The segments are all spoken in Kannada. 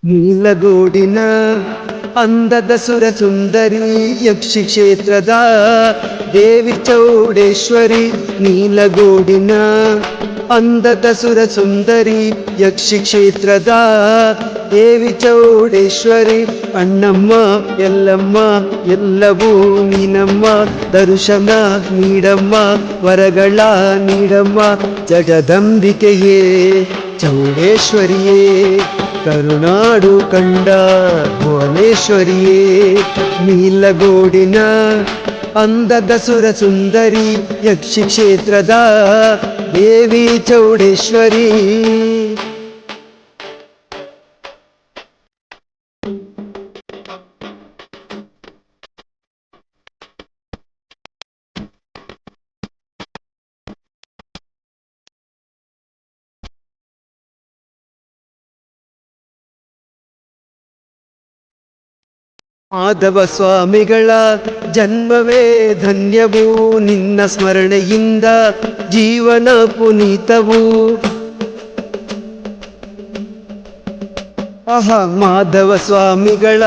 ನೀಲಗೂಡಿನ ಅಂದದ ಸುರ ಸುಂದರಿ ಯಕ್ಷಿ ಕ್ಷೇತ್ರದ ದೇವಿ ಚೌಡೇಶ್ವರಿ. ನೀಲಗೂಡಿನ ಅಂದದ ಸುರ ಸುಂದರಿ ಯಕ್ಷಿ ಕ್ಷೇತ್ರದ ದೇವಿ ಚೌಡೇಶ್ವರಿ. ಅಣ್ಣಮ್ಮ ಎಲ್ಲಮ್ಮ ಎಲ್ಲವೂ ನೀನಮ್ಮ, ದರ್ಶನ ನೀಡಮ್ಮ ವರಗಳ ನೀಡಮ್ಮ. ಜಗದಂಬಿಕೆಯೇ ಚೌಡೇಶ್ವರಿಯೇ ಕರುನಾಡು ಕಂಡ ಭುವನೇಶ್ವರಿಯೇ. ನೀಲಗೂಡಿನ ಅಂದದ ಸುರ ಸುಂದರಿ ಯಕ್ಷಿ ಕ್ಷೇತ್ರದ ದೇವಿ ಚೌಡೇಶ್ವರಿ. ಮಾಧವ ಸ್ವಾಮಿಗಳ ಜನ್ಮವೇ ಧನ್ಯವು, ನಿನ್ನ ಸ್ಮರಣೆಯಿಂದ ಜೀವನ ಪುನೀತವು. ಮಾಧವ ಸ್ವಾಮಿಗಳ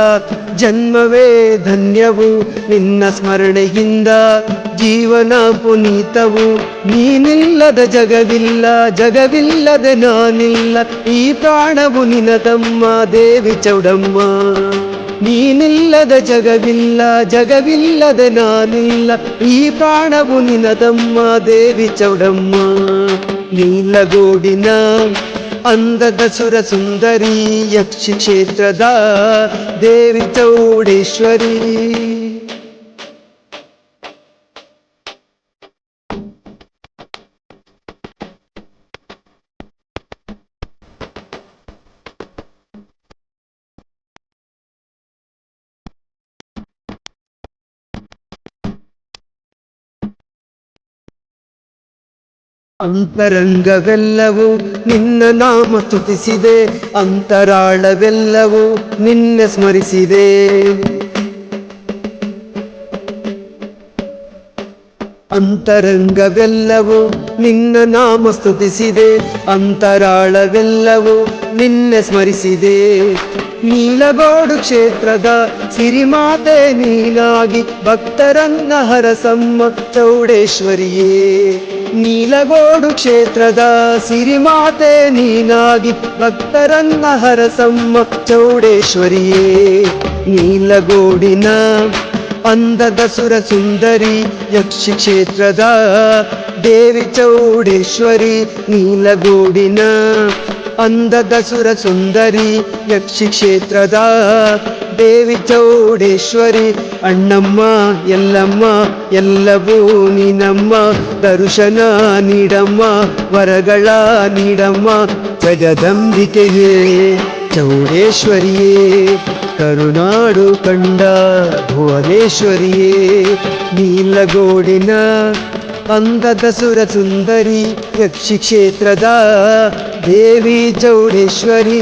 ಜನ್ಮವೇ ಧನ್ಯವು, ನಿನ್ನ ಸ್ಮರಣೆಯಿಂದ ಜೀವನ ಪುನೀತವು. ನೀನಿಲ್ಲದ ಜಗವಿಲ್ಲ, ಜಗವಿಲ್ಲದ ನಾನಿಲ್ಲ, ಈ ಪ್ರಾಣವು ನಿನದಮ್ಮ ದೇವಿ ಚೌಡಮ್ಮ. ನೀನಿಲ್ಲದ ಜಗವಿಲ್ಲ, ಜಗವಿಲ್ಲದ ನಾನಿಲ್ಲ, ಈ ಪ್ರಾಣವು ನಿನದಮ್ಮ ದೇವಿ ಚೌಡಮ್ಮ. ನೀಲಗೂಡಿನ ಅಂದದ ಸುರ ಸುಂದರಿ ಯಕ್ಷಿ ಕ್ಷೇತ್ರದ ದೇವಿ ಚೌಡೇಶ್ವರಿ. ಅಂತರಂಗವೆಲ್ಲವೂ ನಿನ್ನ ನಾಮ ಸ್ತುತಿಸಿದೆ, ಅಂತರಾಳವೆಲ್ಲವೂ ನಿನ್ನ ಸ್ಮರಿಸಿದೆ. ಅಂತರಂಗವೆಲ್ಲವೂ ನಿನ್ನ ನಾಮ ಸ್ತುತಿಸಿದೆ, ಅಂತರಾಳವೆಲ್ಲವೂ ನಿನ್ನ ಸ್ಮರಿಸಿದೆ. ನೀಲಗೋಡು ಕ್ಷೇತ್ರದ ಸಿರಿಮಾತೆ ನೀನಾಗಿ ಭಕ್ತರನ್ನ ಹರಸಮ್ಮ ಚೌಡೇಶ್ವರಿಯೇ. ನೀಲಗೋಡು ಕ್ಷೇತ್ರದ ಸಿರಿಮಾತೆ ನೀನಾಗಿ ಭಕ್ತರನ್ನ ಹರಸಮ್ಮ ಚೌಡೇಶ್ವರಿಯೇ. ನೀಲಗೋಡಿನ ಅಂದದ ಸುರ ಸುಂದರಿ ಯಕ್ಷಿ ಕ್ಷೇತ್ರದ ದೇವಿ ಚೌಡೇಶ್ವರಿ. ನೀಲಗೂಡಿನ ಅಂದದ ಸುರ ಸುಂದರಿ ಯಕ್ಷಿ ಕ್ಷೇತ್ರದ ದೇವಿ ಚೌಡೇಶ್ವರಿ. ಅಣ್ಣಮ್ಮ ಎಲ್ಲಮ್ಮ ಎಲ್ಲವೂ ನೀನಮ್ಮ, ದರ್ಶನ ನೀಡಮ್ಮ ವರಗಳ ನೀಡಮ್ಮ. ಜಗದಂಬಿಕೆಯೇ ಚೌಡೇಶ್ವರಿಯೇ ಕರುನಾಡು ಕಂಡ ಭುವನೇಶ್ವರಿಯೇ. ನೀಲಗೂಡಿನ ಅಂದದ ಸುರ ಸುಂದರಿ ಯಕ್ಷಿ ಕ್ಷೇತ್ರದ ದೇವಿ ಚೌಡೇಶ್ವರಿ.